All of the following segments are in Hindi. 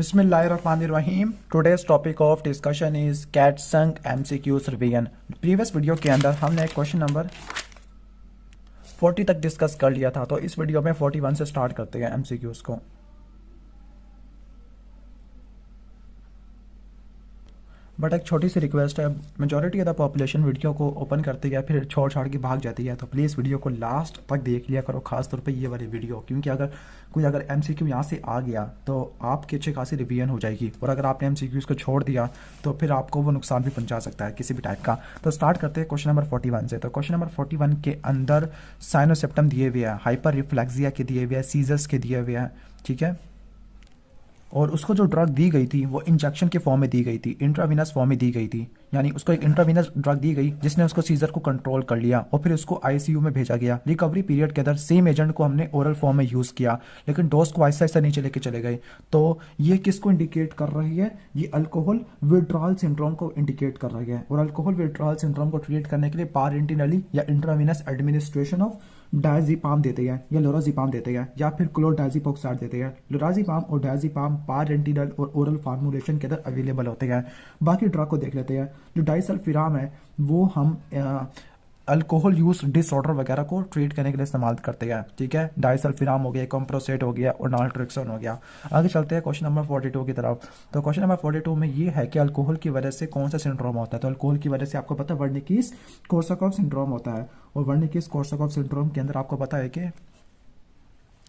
बिस्मिल्लाहिर्रहमानिर्रहीम। Today's topic of discussion is कैट संक एमसीक्यूज रिवीजन। प्रीवियस वीडियो के अंदर हमने क्वेश्चन नंबर 40 तक डिस्कस कर लिया था, तो इस वीडियो में 41 से स्टार्ट करते हैं एमसीक्यूज को। बट एक छोटी सी रिक्वेस्ट है, majority of the population video को ओपन करती है फिर छोड़ छाड़ के भाग जाती है, तो प्लीज़ वीडियो को लास्ट तक देख लिया करो, खास तौर पे ये वाली वीडियो, क्योंकि अगर एमसीक्यू यहाँ से आ गया तो आपकी अच्छी खासी रिवीजन हो जाएगी, और अगर आपने एमसीक्यूज़ को छोड़ दिया तो फिर आपको वो नुकसान भी पहुंचा सकता है किसी भी टाइप का। तो स्टार्ट करते हैं क्वेश्चन नंबर 41 से। तो क्वेश्चन नंबर 41 के अंदर साइनोसेप्टम दिए हुए हैं, हाइपर रिफ्लेक्सिया के दिए हुए हैं, सीजर्स के दिए हुए हैं, ठीक है। और उसको जो ड्रग दी गई थी वो इंजेक्शन के फॉर्म में दी गई थी, इंट्रावीनस फॉर्म में दी गई थी, यानी उसको एक इंट्रावीनस ड्रग दी गई जिसने उसको सीजर को कंट्रोल कर लिया और फिर उसको आईसीयू में भेजा गया। रिकवरी पीरियड के अंदर सेम एजेंट को हमने ओरल फॉर्म में यूज़ किया, लेकिन डोज को ऐसा ऐसा नीचे लेके चले गए। तो ये किसको इंडिकेट कर रही है? ये अल्कोहल विड्रॉल सिंड्रोम को इंडिकेट कर रही है। और अल्कोहल विड्रॉल सिंड्रोम को ट्रीट करने के लिए पारेंटिनली या इंट्रावीनस एडमिनिस्ट्रेशन ऑफ डायजीपाम देते हैं या लोराजीपाम देते हैं या फिर क्लोरडायजीपोक्साइड देते हैं। लोराजीपाम और डायजीपाम पारेंटिनल और ओरल फार्मूलेशन के अंदर अवेलेबल होते हैं। बाकी ड्रग को देख लेते हैं। जो डाइसल्फिराम है वो हम अल्कोहल यूज डिसऑर्डर वगैरह को ट्रीट करने के लिए इस्तेमाल करते हैं, ठीक है। डाइसल्फिराम हो गया, कॉम्प्रोसेट हो गया और नाल्ट्रेक्सन हो गया। आगे चलते हैं क्वेश्चन नंबर 42 की तरफ। तो क्वेश्चन नंबर 42 में ये है कि अल्कोहल की वजह से कौन सा सिंड्रोम होता है। तो अल्कोहल की वजह से आपको पता है वर्निकीज कोर्साकॉफ सिंड्रोम होता है, और वर्निकीज कोर्साकॉफ सिंड्रोम के अंदर आपको पता है कि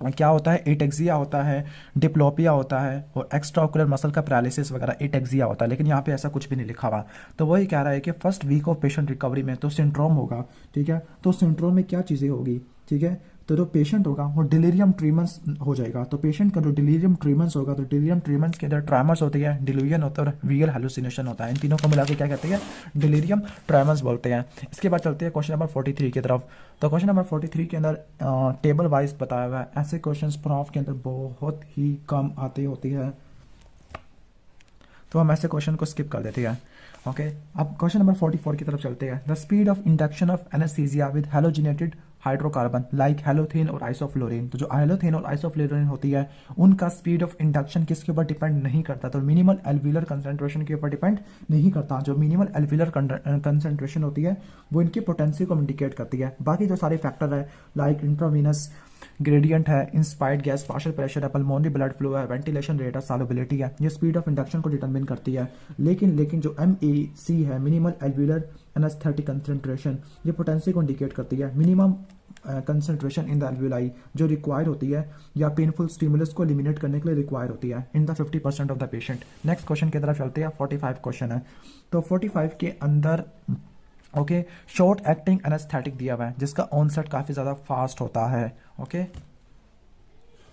क्या होता है, एटेक्सिया होता है, डिप्लोपिया होता है और एक्स्ट्रा ऑकुलर मसल का पैरालिसिस वगैरह एटेक्सिया होता है, लेकिन यहाँ पे ऐसा कुछ भी नहीं लिखा हुआ। तो वही कह रहा है कि first week of patient recovery में तो सिंड्रोम होगा, ठीक है। तो सिंड्रोम में क्या चीज़ें होगी, ठीक है। तो जो पेशेंट होगा वो डिलीरियम ट्रीमंस हो जाएगा। तो पेशेंट का जो डिलीरियम ट्रीमंस होगा, तो डिलीरियम ट्रीमंस के अंदर ट्रैमर्स होती है, डिल्यूजन होता है और रियल हेलुसिनेशन होता है। इन तीनों को मिला के क्या कहते हैं? डिलीरियम ट्रैमर्स बोलते हैं। इसके बाद चलते हैं क्वेश्चन नंबर 43 की तरफ। तो क्वेश्चन नंबर 43 के अंदर टेबल वाइज बताया हुआ है। ऐसे क्वेश्चन प्रॉफ के अंदर बहुत ही कम आते होती है, तो हम ऐसे क्वेश्चन को स्किप कर देते हैं, ओके। अब क्वेश्चन नंबर 44 की तरफ चलते हैं। The speed of induction of anaesthesia with halogenated hydrocarbon like हैलोथेन और आइसोफ्लोरीन। तो जो हैलोथेन और आइसोफ्लोरीन होती है उनका स्पीड ऑफ इंडक्शन किसके ऊपर डिपेंड नहीं करता, तो मिनिमल एल्विलर कंसंट्रेशन के ऊपर डिपेंड नहीं करता। जो मिनिमल एल्विलर कंसंट्रेशन होती है वो इनकी पोटेंसी को इंडिकेट करती है। बाकी जो सारे फैक्टर है लाइक इंट्रावीनस ग्रेडियंट है, इंस्पायर्ड गैस, पार्शियल प्रेशर है, पल्मोनरी ब्लड फ्लो है, वेंटिलेशन रेट है, सॉल्युबिलिटी है, ये स्पीड ऑफ इंडक्शन को डिटरमिन करती है। लेकिन जो MAC है, मिनिमल एल्विलर एनेस्थेटिक कंसंट्रेशन, ये पोटेंसी को इंडिकेट करती है। Minimum concentration in the alveoli जो रिक्वायर होती है या पेनफुल स्टिमुलस को एलिमिनेट करने के लिए रिक्वायर होती है in the 50% of the patient. Next question की तरफ चलते हैं। 45 क्वेश्चन है। तो 45 के अंदर ओके शॉर्ट एक्टिंग एनेस्थेटिक दिया हुआ है जिसका ऑनसेट काफ़ी ज़्यादा फास्ट होता है, ओके।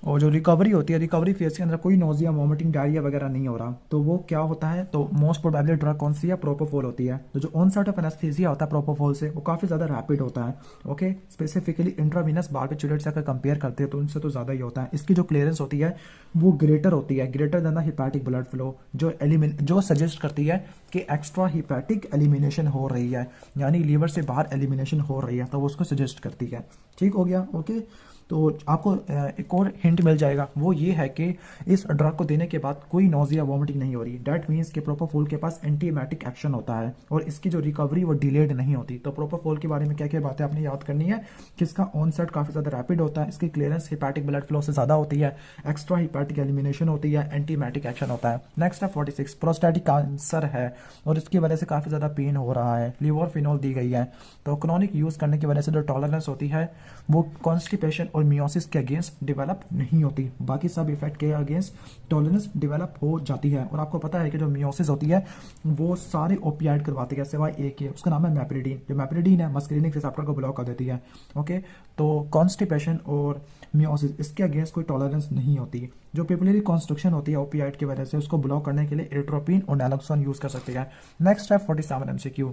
और जो रिकवरी होती है, रिकवरी फेज के अंदर कोई नोजिया, वोमिटिंग, डायरिया वगैरह नहीं हो रहा, तो वो क्या होता है? तो मोस्ट प्रोबेबली ड्रग कौन सी है? प्रोपोफोल होती है। तो जो ऑनसेट ऑफ एनेस्थीसिया होता है प्रोपोफोल से वो काफ़ी ज़्यादा रैपिड होता है, ओके। स्पेसिफिकली इंट्रावीनस बार्बिटूरेट से अगर कंपेयर करते हैं तो उनसे तो ज़्यादा ही होता है। इसकी जो क्लियरेंस होती है वो ग्रेटर होती है, greater than the hepatic blood flow, जो सजेस्ट करती है कि एक्स्ट्रा हिपैटिक एलिमिनेशन हो रही है, यानी लीवर से बाहर एलिमिनेशन हो रही है, तो वो उसको सजेस्ट करती है। ठीक हो गया, ओके। तो आपको एक और हिंट मिल जाएगा, वो ये है कि इस ड्रग को देने के बाद कोई नोजिया वोमिटिंग नहीं हो रही। डैट मीन्स कि प्रोपोफोल के पास एंटीएमेटिक एक्शन होता है और इसकी जो रिकवरी वो डिलेड नहीं होती। तो प्रोपोफोल के बारे में क्या क्या बातें आपने याद करनी है कि इसका ऑनसेट काफ़ी ज़्यादा रैपिड होता है, इसकी क्लियरेंस हिपैटिक ब्लड फ्लो से ज़्यादा होती है, एक्स्ट्रा हिपैटिक एलिमिनेशन होती है, एंटीएमेटिक एक्शन होता है। नेक्स्ट है 46, प्रोस्टेटिक कैंसर है और इसकी वजह से काफ़ी ज़्यादा पेन हो रहा है, लिवोरफिनोल दी गई है। तो क्रोनिक यूज़ करने की वजह से जो टॉलरेंस होती है वो कॉन्स्टिपेशन और मियोसिस के अगेंस्ट डेवलप नहीं होती, बाकी सब इफेक्ट के अगेंस्ट टॉलरेंस डेवलप हो जाती है। और आपको पता है कि जो मियोसिस होती है वो सारे ओपियाइड करवाती है सिवाय एक है, उसका नाम है मैप्रिडीन। जो मैप्रिडीन है मस्करीनिक रिसेप्टर को ब्लॉक कर देती है, ओके। तो कॉन्स्टिपेशन और मियोसिस इसके अगेंस्ट कोई टॉलरेंस नहीं होती। जो पेपिलरी कॉन्स्ट्रक्शन होती है ओपियाइड की वजह से उसको ब्लॉक करने के लिए एट्रोपिन और नैलोक्सोन यूज कर सकते हैं। नेक्स्ट है 47 MCQ।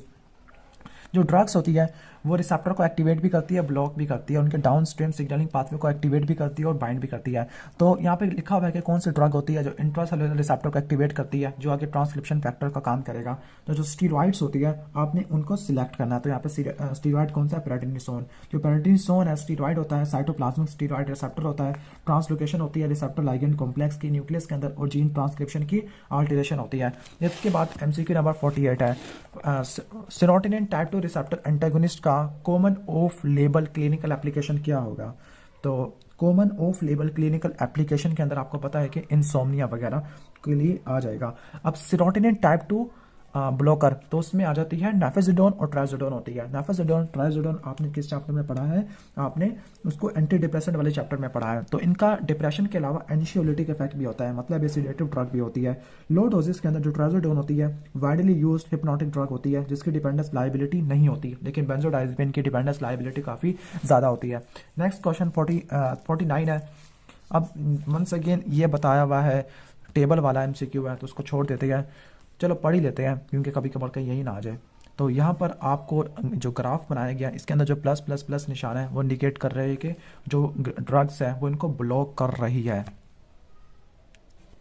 जो ड्रग्स होती है वो रिसेप्टर को एक्टिवेट भी करती है, ब्लॉक भी करती है, उनके डाउन स्ट्रीम सिग्नलिंग पाथवे को एक्टिवेट भी करती है और बाइंड भी करती है। तो यहाँ पे लिखा हुआ है कि कौन सी ड्रग होती है जो इंट्रासेलुलर रिसेप्टर को एक्टिवेट करती है, जो आगे ट्रांसक्रिप्शन फैक्टर का काम करेगा। तो जो स्टीरॉइड्स होती है आपने उनको सिलेक्ट करना है। तो यहाँ पे स्टीरॉइड कौन सा है, प्रेडनिसोन। जो प्रेडनिसोन है स्टीरॉइड होता है, साइटोप्लाज्मिक स्टीरॉइड रिसेप्टर होता है, ट्रांसलोकेशन होती है रिसेप्टर लाइगेंड कॉम्प्लेक्स की न्यूक्लियस के अंदर और जीन ट्रांसक्रिप्शन की अल्टरेशन होती है। इसके बाद एमसीक्यू नंबर 48 है, सेरोटोनिन टाइप 2 रिसेप्टर एंटागोनिस्ट का common of label clinical application क्या होगा। तो common of label clinical application के अंदर आपको पता है कि इंसोम्निया वगैरह के लिए आ जाएगा। अब सेरोटोनिन टाइप 2 ब्लॉकर, तो उसमें आ जाती है नाफेजिडोन और ट्राइजोडोन होती है। नाफेजिडोन ट्राइजोडोन आपने किस चैप्टर में पढ़ा है, आपने उसको एंटी डिप्रेसेंट वाले चैप्टर में पढ़ा है। तो इनका डिप्रेशन के अलावा एंशियोलिटिक इफेक्ट भी होता है, मतलब ये सेडेटिव ड्रग भी होती है। लो डोजेस के अंदर जो ट्राइजोडोन होती है वाइडली यूज्ड हिप्नोटिक ड्रग होती है, जिसकी डिपेंडेंस लाइबिलिटी नहीं होती, लेकिन बेंजोडाइज़ेपिन की डिपेंडेंस लाइबिलिटी काफ़ी ज़्यादा होती है। नेक्स्ट क्वेश्चन 49 है। अब वंस अगेन ये बताया हुआ है, टेबल वाला एमसीक्यू है तो उसको छोड़ देते हैं, चलो पढ़ ही लेते हैं क्योंकि कभी कभार कहीं यही ना आ जाए। तो यहाँ पर आपको जो ग्राफ बनाया गया इसके अंदर जो प्लस प्लस प्लस निशान है वो इंडिकेट कर रहे हैं कि जो ड्रग्स है वो इनको ब्लॉक कर रही है।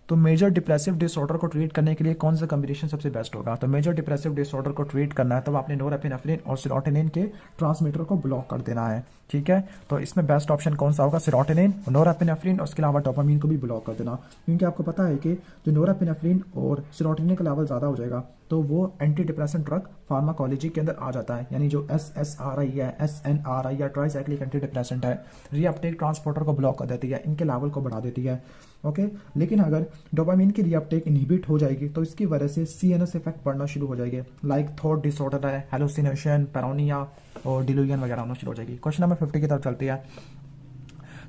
तो मेजर डिप्रेसिव डिसऑर्डर को ट्रीट करने के लिए कौन सा कॉम्बिनेशन सबसे बेस्ट होगा। तो मेजर डिप्रेसिव डिसऑर्डर को ट्रीट करना है तो आपने नोरेपिनेफ्रिन और सेरोटोनिन के ट्रांसमीटर को ब्लॉक कर देना है, ठीक है। तो इसमें बेस्ट ऑप्शन कौन सा होगा, सेरोटोनिन, नोरेपिनेफ्रिन और उसके अलावा डोपामीन को भी ब्लॉक कर देना, क्योंकि आपको पता है कि जो नोरेपिनेफ्रिन और सेरोटोनिन का लेवल ज़्यादा हो जाएगा तो वो एंटी डिप्रेसेंट ड्रग फार्माकोलॉजी के अंदर आ जाता है, यानी जो SSRI है, SNRI या ट्राइसाइक्लिक एंटी डिप्रेसेंट है, रीअपटेक ट्रांसपोर्टर को ब्लॉक कर देती है, इनके लेवल को बढ़ा देती है, ओके। लेकिन अगर डोपामीन की रीअपटेक इनहिबिट हो जाएगी तो इसकी वजह से CNS इफेक्ट बढ़ना शुरू हो जाएगी, लाइक थॉट डिसऑर्डर है, हेलुसिनेशन, पैरोनिया और डिल्यूजन वगैरह होना शुरू हो जाएगी। क्वेश्चन नंबर 50 की तरफ चलती है।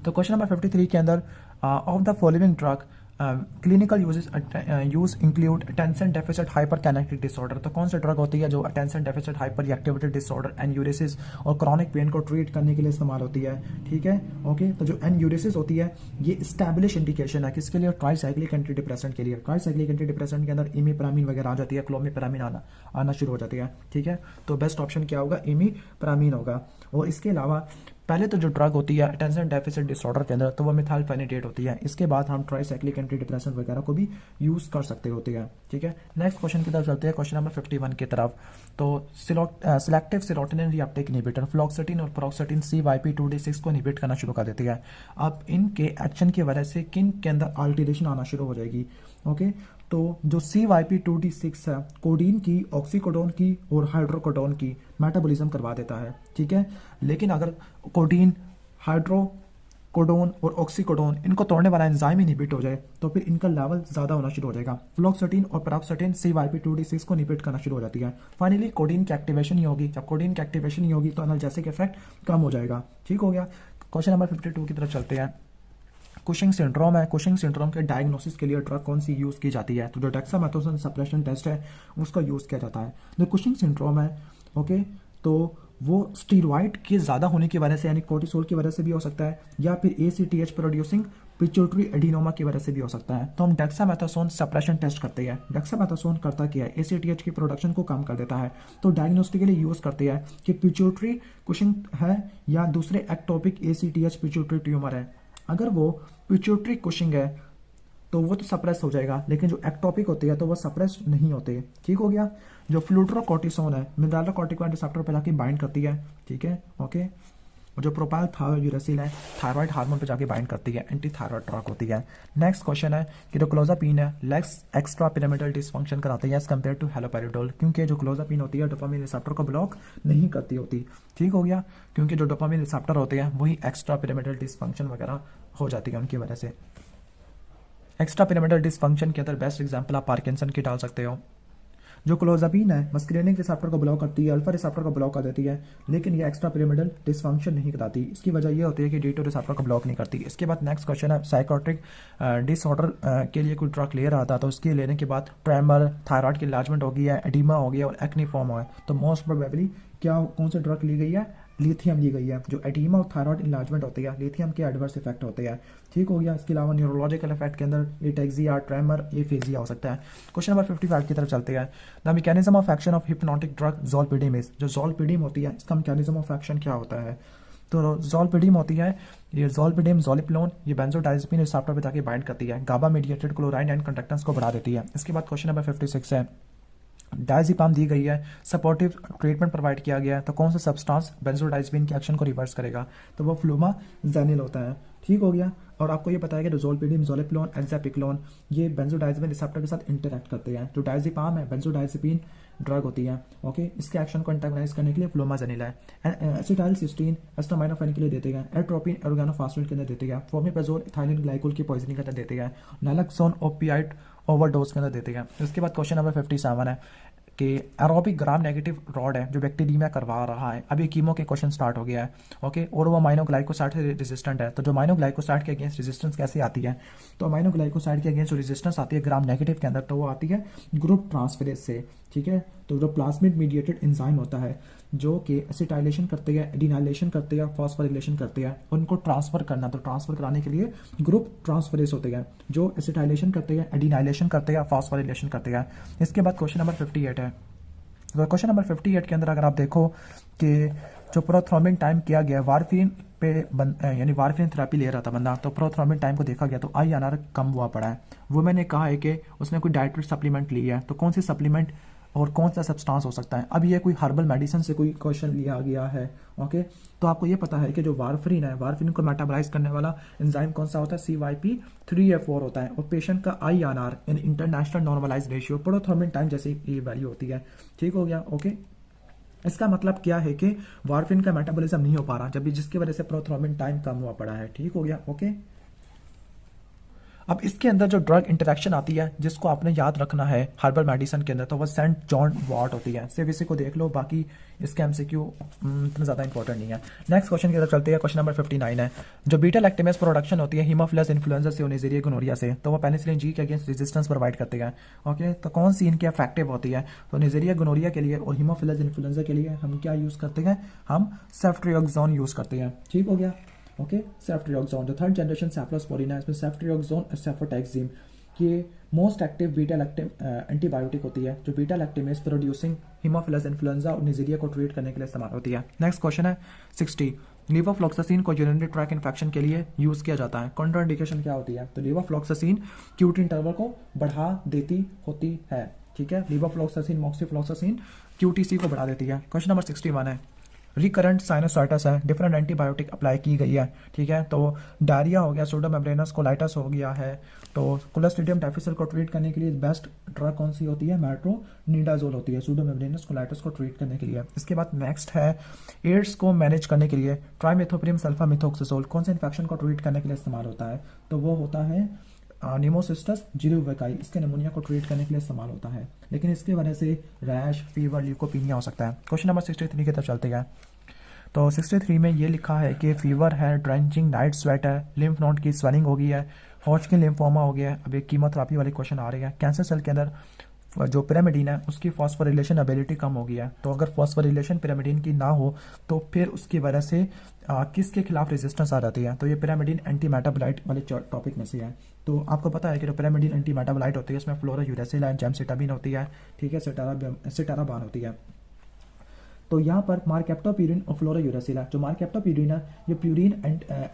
तो क्वेश्चन नंबर 53 के अंदर of the following drug clinical use include attention deficit hyper kinetic disorder. तो कौन सी ड्रग होती है जो attention deficit hyper activity disorder, enuresis और क्रॉनिक पेन को ट्रीट करने के लिए इस्तेमाल होती है, ठीक है, ओके। तो जो एन्यूरिसिस होती है ये स्टैब्लिश इंडिकेशन है किसके लिए, ट्राइसाइक्लिक एंटी डिप्रेसेंट के लिए। ट्राइसाइक्लिक एंटी डिप्रेसेंट के अंदर इमीप्रामीन वगैरह आ जाती है, क्लोमिप्रामीन आना शुरू हो जाती है, ठीक है। तो बेस्ट ऑप्शन क्या होगा, इमीप्रामीन होगा। और इसके अलावा पहले तो जो ड्रग होती है अटेंशन डेफिसिट डिसऑर्डर के अंदर तो वो मिथाइलफेनिडेट होती है, इसके बाद हम ट्राइसाइक्लिक एंटी डिप्रेसेंट वगैरह को भी यूज़ कर सकते होते हैं, ठीक है। नेक्स्ट क्वेश्चन की तरफ चलते हैं, क्वेश्चन नंबर 51 की तरफ। तो सिलेक्टिव सेरोटोनिन रीअपटेक इनहिबिटर फ्लोक्सेटिन और पेरोक्सेटिन CYP2D6 को इनहिबिट करना शुरू कर देती है। अब इनके एक्शन की वजह से किन के अंदर अल्टरेशन आना शुरू हो जाएगी, ओके। तो जो CYP2D6 है कोडीन की, ऑक्सीकोडोन की और हाइड्रोकोडोन की मेटाबॉलिज्म करवा देता है, ठीक है। लेकिन अगर कोडीन, हाइड्रोकोडोन और ऑक्सीकोडोन इनको तोड़ने वाला एंजाइम इनहिबिट हो जाए तो फिर इनका लेवल ज़्यादा होना शुरू हो जाएगा। फ्लोक्सेटिन और पेरोक्सेटिन CYP2D6 को इनहिबिट करना शुरू हो जाती है। फाइनली कोडीन की एक्टिवेशन ही होगी, जब कोडीन की एक्टिवेशन ही होगी तो एनाल्जेसिक इफेक्ट कम हो जाएगा, ठीक हो गया। क्वेश्चन नंबर 52 की तरफ चलते हैं। कुशिंग सिंड्रोम है, कुशिंग सिंड्रोम के डायग्नोसिस के लिए ड्रग कौन सी यूज़ की जाती है। तो जो डेक्सामेथासोन सप्रेशन टेस्ट है उसका यूज़ किया जाता है। जो कुशिंग सिंड्रोम है, ओके, तो वो स्टीरॉइड के ज़्यादा होने की वजह से यानी कोर्टिसोल की वजह से भी हो सकता है, या फिर ACTH प्रोड्यूसिंग पिट्यूटरी एडिनोमा की वजह से भी हो सकता है। तो हम डेक्सामेथासोन सप्रेशन टेस्ट करते हैं। डेक्सामेथासोन करता क्या है, ACTH की प्रोडक्शन को कम कर देता है। तो डायग्नोस्टिकली यूज़ करते हैं कि पिट्यूटरी कुशिंग है या दूसरे एक्टोपिक ACTH पिट्यूटरी ट्यूमर है। अगर वो पिट्यूटरी कुशिंग है तो वो तो सप्रेस हो जाएगा, लेकिन जो एक्टोपिक होती है तो वो सप्रेस नहीं होते, ठीक हो गया। जो फ्लूट्रोकॉर्टिसोन है मिनरलोकॉर्टिकॉइड रिसेप्टर पर जाके बाइंड करती है, ठीक है, ओके। और जो प्रोपाइल थायरोयूरेसिल है थायराइड हार्मोन पे जाके बाइंड करती है, एंटी थायराइड ड्रग होती है। नेक्स्ट क्वेश्चन है कि जो क्लोजापिन है लेस एक्स्ट्रा पिरामिडल डिसफंक्शन कराती है एज कम्पेयर टू हेलोपेरिडोल, क्योंकि जो क्लोजापिन होती है डोपामिन रिसेप्टर को ब्लॉक नहीं करती होती, ठीक हो गया, क्योंकि जो डोपामिन रिसेप्टर होते हैं वही एक्स्ट्रा पिरामिडल डिसफंक्शन वगैरह हो जाती है उनकी वजह से। एक्स्ट्रा पिरामिडल डिसफंक्शन के अंदर बेस्ट एग्जांपल आप पार्किंसन की डाल सकते हो। जो क्लोजापिन है मस्कुलिनिक रिसेप्टर को ब्लॉक करती है, अल्फा रिसेप्टर को ब्लॉक कर देती है, लेकिन ये एक्स्ट्रा पिरामिडल डिसफंक्शन नहीं कराती। इसकी वजह ये होती है कि D2 रिसेप्टर को ब्लॉक नहीं करती। इसके बाद नेक्स्ट क्वेश्चन है साइकोट्रिक डिसऑर्डर के लिए कोई ड्रग ले रहा था तो उसके लेने के बाद ट्रेमर, थायराइड की इलाजमेंट हो गई है, एडिमा हो गया और एक्नी फॉर्म हो है, तो मोस्ट प्रोबेबली क्या कौन सी ड्रग ली गई है, लिथियम ली गई है, जो एडीमा और थायराइड इन्लार्जमेंट होती है, लिथियम के एडवर्स इफेक्ट होते हैं। ठीक हो गया। इसके अलावा न्यूरोलॉजिकल इफेक्ट के अंदर एटेक्सिया, ट्रेमर, एफेजिया हो सकता है। क्वेश्चन नंबर 55 की तरफ चलते हैं। The mechanism of action of hypnotic drug zolpidem is, जो ज़ोलपिडिम होती है इसका मैकेनिज्म ऑफ एक्शन क्या होता है? तो ज़ोलपिडिम होती है, ये ज़ोलपिडिम ज़ोलिप्लोन, ये बेंजोडाइज़ेपिन रिसेप्टर पे जाके बाइंड करती है, गाबा मीडिएटेड क्लोराइन एंड कंडक्टेंस को बढ़ा देती है। इसके बाद क्वेश्चन नंबर 56 है, डायज़ेपाम दी गई है, सपोर्टिव ट्रीटमेंट प्रोवाइड किया गया है, तो कौन सा सब्सटेंस बेंजोडाइज़ेपिन के एक्शन को रिवर्स करेगा? तो वो फ्लूमाजेनिल होता है। ठीक हो गया। और आपको ये पता है कि ज़ोलपिडिम, ज़ोलिप्लोन, एज़ापिक्लोन ये बेंजोडाइज़ेपिन रिसेप्टर के साथ इंटरैक्ट करते हैं। जो डायज़ेपाम है बेंजोडाइज़ेपिन ड्रग होती है, ओके। इसके एक्शन को एंटागोनाइज करने के लिए फ्लोमाजेनिल है। एसिटाइलसिस्टीन एस्टामाइनोफेन के लिए देते हैं, एट्रोपिन ऑर्गेनोफॉस्फेट के अंदर देते हैं, फोर्मिपेजोल इथाइलिन ग्लाइकोल की पॉइजनिंग के अंदर देते हैं, नैलोक्सोन ओपियाइड ओवरडोज के अंदर देते हैं। इसके बाद क्वेश्चन नंबर 57 है कि एरोबिक ग्राम नेगेटिव रॉड है जो बैक्टीरिया करवा रहा है। अभी कीमो के क्वेश्चन स्टार्ट हो गया है, ओके। और वो अमाइनोग्लाइकोसाइड से रेजिस्टेंट है। तो जो अमाइनोग्लाइकोसाइड के अगेंस्ट रेजिस्टेंस कैसे आती है? तो अमाइनोग्लाइकोसाइड के अगेंस्ट जो रेजिस्टेंस आती है ग्राम नेगेटिव के अंदर, तो वो आती है ग्रुप ट्रांसफेरेज से। ठीक है। तो जो प्लाज्मिड मीडिएटेड एंजाइम होता है जो कि एसिटाइलेशन करते हैं, एडिनाइलेशन करते हैं, फॉस्फोरिलेशन करते हैं, उनको ट्रांसफर करना, तो ट्रांसफर कराने के लिए ग्रुप ट्रांसफरेज होते हैं जो एसिटाइलेशन करते हैं, एडिनाइलेशन करते हैं, फॉस्फोरिलेशन करते हैं। इसके बाद क्वेश्चन नंबर 58 है। तो क्वेश्चन नंबर 58 के अंदर अगर आप देखो कि जो प्रोथ्रोम्बिन टाइम किया गया वारफिन पे यानी वारफिन थेरेपी ले रहा था बंदा, तो प्रोथ्रोम्बिन टाइम को देखा गया तो INR कम हुआ पड़ा है। वो मैंने कहा है कि उसने कोई डाइटरी सप्लीमेंट ली है, तो कौन सी सप्लीमेंट और कौन सा सब्सटेंस हो सकता है? अब ये कोई हर्बल मेडिसिन से कोई क्वेश्चन लिया गया है, ओके। तो आपको ये पता है कि जो वारफरिन है, वारफरिन को मेटाबोलाइज करने वाला एंजाइम कौन सा होता है? CYP3A4 होता है। और पेशेंट का INR यानी international normalize ratio prothrombin time जैसे ये वैल्यू होती है। ठीक हो गया, ओके। इसका मतलब क्या है कि वारफरिन का मेटाबॉलिज्म नहीं हो पा रहा, जब भी जिसकी वजह से प्रोथ्रोम्बिन टाइम कम हुआ पड़ा है। ठीक हो गया, ओके। अब इसके अंदर जो ड्रग इंटरेक्शन आती है जिसको आपने याद रखना है हर्बल मेडिसिन के अंदर, तो वह सेंट जॉन वॉट होती है। सिर्फ इसी को देख लो, बाकी इसके MCQ इतना ज़्यादा इंपॉर्टेंट नहीं है। नेक्स्ट क्वेश्चन की तरफ चलते हैं। क्वेश्चन नंबर 59 है, जो बीटा लैक्टेमेस प्रोडक्शन होती है हीमोफिलस इन्फ्लुएंजा से और नेज़रिया गोनोरिया से, तो वो पेनिसिलिन जी के अगेंस्ट रेजिस्टेंस प्रोवाइड करते हैं, ओके। तो कौन सी इनकी इफेक्टिव होती है? तो नेज़रिया गोनोरिया के लिए और हीमोफिलस इन्फ्लुएंजा के लिए हम क्या यूज़ करते हैं? हम सेफ्ट्रियोक्सोन यूज़ करते हैं। ठीक हो गया, ओके। सेफ्ट्रियोक्सोन जो थर्ड जनरेशन सेफ्लोस्पोरिन है, इसमें सेफ्ट्रियोक्सोन और सेफोटैक्सिम ये most active beta lactam antibiotic होती है जो बीटा लैक्टेमेस प्रोड्यूसिंग हीमोफिलस इन्फ्लुएंजा और निज़ेरिया को ट्रीट करने के लिए इस्तेमाल होती है। नेक्स्ट क्वेश्चन है 60, लीवोफ्लॉक्सासिन को यूरिनरी ट्रैक इन्फेक्शन के लिए यूज किया जाता है। कॉन्ट्राइंडिकेशन क्या होती है? तो लीवोफ्लॉक्सासिन क्यूटी इंटरवल को बढ़ा देती होती है। ठीक है, लीवोफ्लॉक्सासिन मॉक्सिफ्लॉक्सासिन QTC को बढ़ा देती है। क्वेश्चन नंबर 61 है, रिकरेंट साइनोसाइटिस है, डिफरेंट एंटीबायोटिक अप्लाई की गई है। ठीक है, तो डायरिया हो गया, सूडोमेम्ब्रेनस कोलाइटिस हो गया है, तो क्लोस्ट्रीडियम डिफिसिल को ट्रीट करने के लिए बेस्ट ड्रग कौन सी होती है? मेट्रोनिडाजोल होती है सूडोमेम्ब्रेनस कोलाइटिस को ट्रीट करने के लिए। इसके बाद नेक्स्ट है, एड्स को मैनेज करने के लिए ट्राइमेथोप्रिम सल्फामिथोक्सोजोल कौन से इन्फेक्शन को ट्रीट करने के लिए इस्तेमाल होता है? तो वो होता है निमोसिस्टस जिलोवेकाई, इसके निमोनिया को ट्रीट करने के लिए इस्तेमाल होता है, लेकिन इसके वजह से रैश, फीवर, ल्यूकोपीनिया हो सकता है। क्वेश्चन नंबर 63 की तरफ चलते हैं। तो 63 में ये लिखा है कि फीवर है, ड्रेंचिंग नाइट स्वेट है, लिम्फ नोड की स्वेलिंग हो गई है, हॉजकिन लिम्फोमा हो गया है। अब एक कीमोथेरेपी वाले क्वेश्चन आ रहे हैं। कैंसर सेल के अंदर जो पिरामिडीन है उसकी फॉस्फोरिलेशन एबिलिटी कम हो गई है, तो अगर फॉस्फोरिलेशन पिरामिडीन की ना हो तो फिर उसकी वजह से किसके खिलाफ रेजिस्टेंस आ जाती है? तो ये पिरामिडीन एंटी मेटाबोलाइट वाले टॉपिक में से है। तो आपको पता है कि जो पिरामिडीन एंटी मेटाबोलाइट होती है उसमें फ्लोरा यूरेसिल है, जेमसिटाबिन होती है, ठीक है, सिटाराबान होती है। तो यहाँ पर मार्केप्टोप्यूरिन और फ्लोरा यूरेसिल है। जो मार्केप्टोप्यूरिन है ये प्यूरिन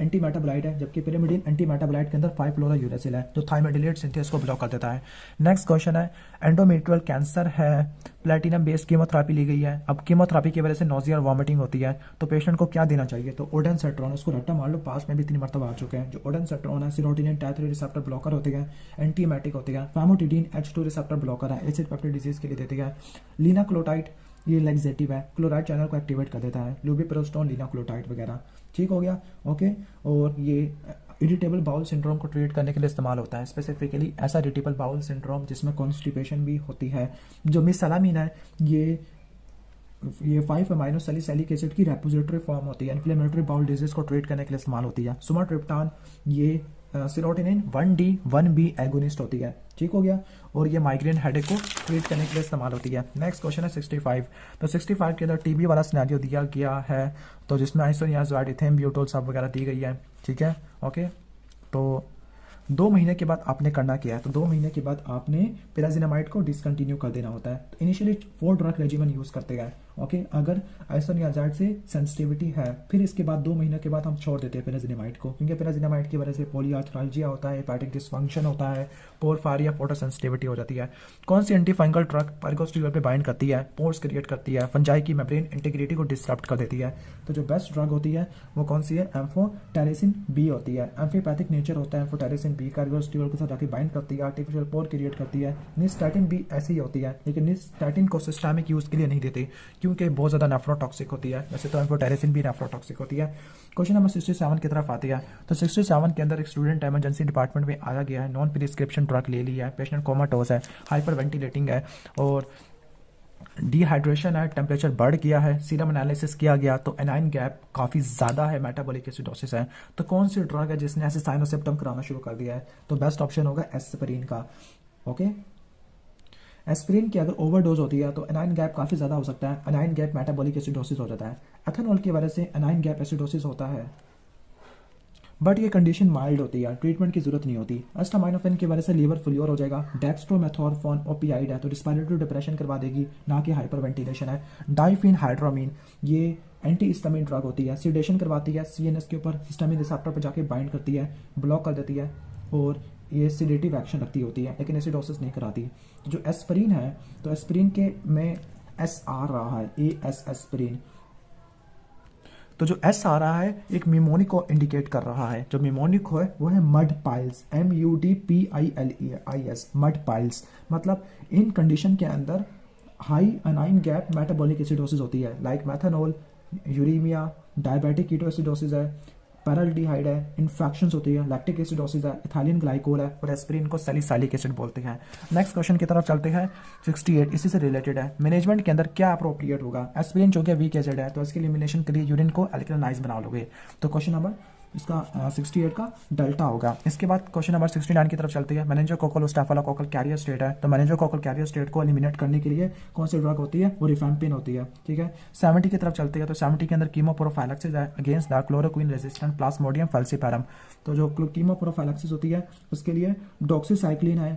एंटी मेटाबोलाइट है, जबकि पिरामिडीन एंटी मेटाबोलाइट के अंदर 5 फ्लोरा यूरेसिल है जो थाइमेटिलेट सिंथेस को ब्लॉक कर देता है। नेक्स्ट क्वेश्चन है, एंडोमेट्रियल कैंसर है, प्लेटिनम बेस्ड कीमोथेरेपी ली गई है। अब कीमोथेरेपी की वजह से नोजिया और वॉमिटिंग होती है, तो पेशेंट को क्या देना चाहिए? तो ओडेनसेट्रॉन, उसको रट्टा मार लो, पास में भी 3 मरतबा आ चुके हैं। जो ओडेनसेट्रॉन है सिरोटिनिन टाइप 3 रिसेप्टर ब्लॉकर होते हैं, एंटीमेटिक होते हैं। फैमोटिडीन H2 रिसेप्टर ब्लॉकर है, एसिड पेप्टिड डिजीज के लिए देते हैं। लिनाक्लोटाइड ये लैक्सेटिव है, क्लोराइड चैनल को एक्टिवेट कर देता है। लुबिप्रोस्टोन, लिनाक्लोटाइड वगैरह। ठीक हो गया, ओके। और ये इरिटेबल बाउल सिंड्रोम को ट्रीट करने के लिए इस्तेमाल होता है, स्पेसिफिकली ऐसा इरिटेबल बाउल सिंड्रोम जिसमें कॉन्स्टिपेशन भी होती है। जो मिसलामिन है ये 5 अमाइनो सैलिसिलिक एसिड की रेपोजिटरी फॉर्म होती है, इन्फ्लेमेटरी बाउल डिजीज को ट्रीट करने के लिए इस्तेमाल होती है। सुमाट्रिप्टान ये सेरोटोनिन 1D 1B एगोनिस्ट होती है, ठीक हो गया, और ये माइग्रेन हेडेक को ट्रीट करने के लिए इस्तेमाल होती है। नेक्स्ट क्वेश्चन है 65। तो 65 के अंदर टीबी वाला सिनेरियो दिया गया है, तो जिसमें आइसोनियाज़ाइड इथेनब्यूटोल सब वगैरह दी गई है, ठीक है, ओके। तो 2 महीने के बाद आपने करना क्या है, तो 2 महीने के बाद आपने पिराजिनामाइड को डिसकंटिन्यू कर देना होता है। तो इनिशियली 4 ड्रग रेजिमेंट यूज़ करते हैं, ओके। अगर आइसोनियाज़ाइड से सेंसिटिविटी है, फिर इसके बाद 2 महीने के बाद हम छोड़ देते हैं पिराजिनामाइड को, क्योंकि पिराजिनामाइड की वजह से पॉलीआर्थराल्जिया होता है, हेपेटिक डिसफंक्शन होता है, पोरफायरिया, फोटो सेंसिटिविटी हो जाती है। कौन सी एंटी फंगल ड्रग परगोस्टिरॉल पे बाइंड करती है, पोर्स क्रिएट करती है, फंजाई की मेम्ब्रेन इंटीग्रिटी को डिस्टर्ब कर देती है। तो जो बेस्ट ड्रग होती है वो कौन सी है, एम्फोटेरिसिन बी होती है। एम्फीपैथिक नेचर होता है एम्फोटेरिसिन बी, कार्बोस्टिरॉल के साथ जाके बाइंड करती है, आर्टिफिशियल पोर क्रिएट करती है। निस्टैटिन भी ऐसी ही होती है, लेकिन निस्टैटिन को सिस्टमिक यूज के लिए नहीं देते, क्योंकि बहुत ज़्यादा नेफ्रोटॉक्सिक होती है। वैसे तो एम्फोटेरिसिन भी नेफ्रोटॉक्सिक होती है। क्वेश्चन नंबर 67 की तरफ आती है। तो 67 के अंदर एक स्टूडेंट इमरजेंसी डिपार्टमेंट में आया गया है, नॉन प्रिस्क्रिप्शन ड्रग ले लिया है, पेशेंट कोमाटोस है, हाइपर वेंटिलेटिंग है और डिहाइड्रेशन है, टेम्परेचर बढ़ गया है, सीरम एनालिसिस किया गया तो एनाइन गैप काफ़ी ज़्यादा है, मेटाबॉलिक एसिडोसिस है। तो कौन सी ड्रग है जिसने ऐसे साइन और सिम्टम कराना शुरू कर दिया है, तो बेस्ट ऑप्शन होगा एस्पिरिन का, ओके। एस्पिरिन की अगर ओवरडोज होती है तो एनाइन गैप काफ़ी ज़्यादा हो सकता है, एनाइन गैप मेटाबॉलिक एसिडोसिस हो जाता है। एथेनॉल की वजह से एनाइन गैप एसिडोसिस होता है, बट ये कंडीशन माइल्ड होती है, ट्रीटमेंट की जरूरत नहीं होती। एस्टामाइनोफेन की वजह से लीवर फेल्योर हो जाएगा। डेक्स्ट्रोमेथोर्फोन ओपियाइड है तो रिस्पिरेटरी डिप्रेशन करवा देगी, ना कि हाइपर वेंटिलेशन है। डाइफिन हाइड्रोमीन ये एंटी हिस्टामिन ड्रग होती है, सीडेशन करवाती है, सीएनएस के ऊपर हिस्टामिन रिसेप्टर पर जाके बाइंड करती है, ब्लॉक कर देती है और ये सिडेटिव एक्शन रखती होती है, लेकिन एसिडोसिस नहीं कराती। जो एस्पिरिन है तो एस्पिरिन के में एस आ रहा है, ए एस एस्पिरिन, तो जो एस आ रहा है एक निमोनिक को इंडिकेट कर रहा है। जो निमोनिक है वो है mud piles, MUDPILES, mud piles. मतलब इन कंडीशन के अंदर high anion gap metabolic acidosis होती है, like methanol, uraemia, diabetic ketoacidosis है, पैराल्डिहाइड है, इन्फेक्शंस होती है, लैक्टिक एसिडोसिस है, इथाइलिन ग्लाइकोल है और एस्पिरिन को सैलिसाइलिक एसिड बोलते हैं। नेक्स्ट क्वेश्चन की तरफ चलते हैं। 68 इसी से रिलेटेड है। मैनेजमेंट के अंदर क्या अप्रोप्रिएट होगा, एस्पिरिन जो कि वीक एसिड है तो इसके एलिमिनेशन के लिए यूरिन को अल्कलाइज बना लोगे, तो क्वेश्चन नंबर इसका 68 का डेल्टा होगा। इसके बाद क्वेश्चन नंबर 69 की तरफ चलते हैं। मेनिंजोकोकल और स्टेफिलोकोकल कैरियर स्टेट है, तो मेनिंजोकोकल कैरियर स्टेट को एलिमिनेट करने के लिए कौन सी ड्रग होती है, वो रिफेम्पिन होती है, ठीक है। 70 की तरफ चलते हैं। तो 70 के अंदर कीमोप्रोफाइलैक्सिस है against the chloroquine resistant Plasmodium falciparum. तो जो कीमोप्रोफाइलैक्सिस होती है उसके लिए डॉक्सीसाइक्लिन है,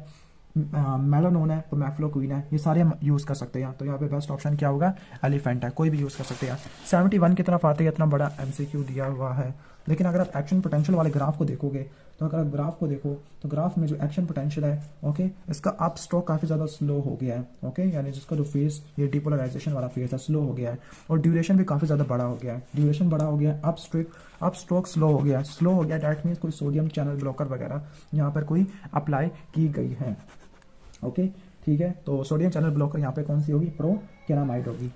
मेलानोन है, मैफ्लोक्विन है, ये सारे हम यूज़ कर सकते हैं। तो यहाँ पे बेस्ट ऑप्शन क्या होगा, एलिफेंट है, कोई भी यूज़ कर सकते हैं। 71 की तरफ आते हैं। इतना बड़ा MCQ दिया हुआ है, लेकिन अगर आप एक्शन पोटेंशियल वाले ग्राफ को देखोगे तो अगर आप ग्राफ को देखो तो ग्राफ में जो एक्शन पोटेंशियल है, ओके, इसका अप स्ट्रोक काफ़ी ज़्यादा स्लो हो गया है, ओके, यानी जिसका जो फेस ये डिपोलराइजेशन वाला फेस है स्लो हो गया है, और ड्यूरेशन भी काफ़ी ज़्यादा बड़ा हो गया है, ड्यूरेशन बड़ा हो गया है, अप स्ट्रोक स्लो हो गया है, स्लो हो गया डैट मीन्स कोई सोडियम चैनल ब्लॉकर वगैरह यहाँ पर कोई अप्लाई की गई है, ओके, ठीक है। तो सोडियम चैनल ब्लॉकर यहाँ पे कौन सी होगी, प्रोकेनामाइड होगी,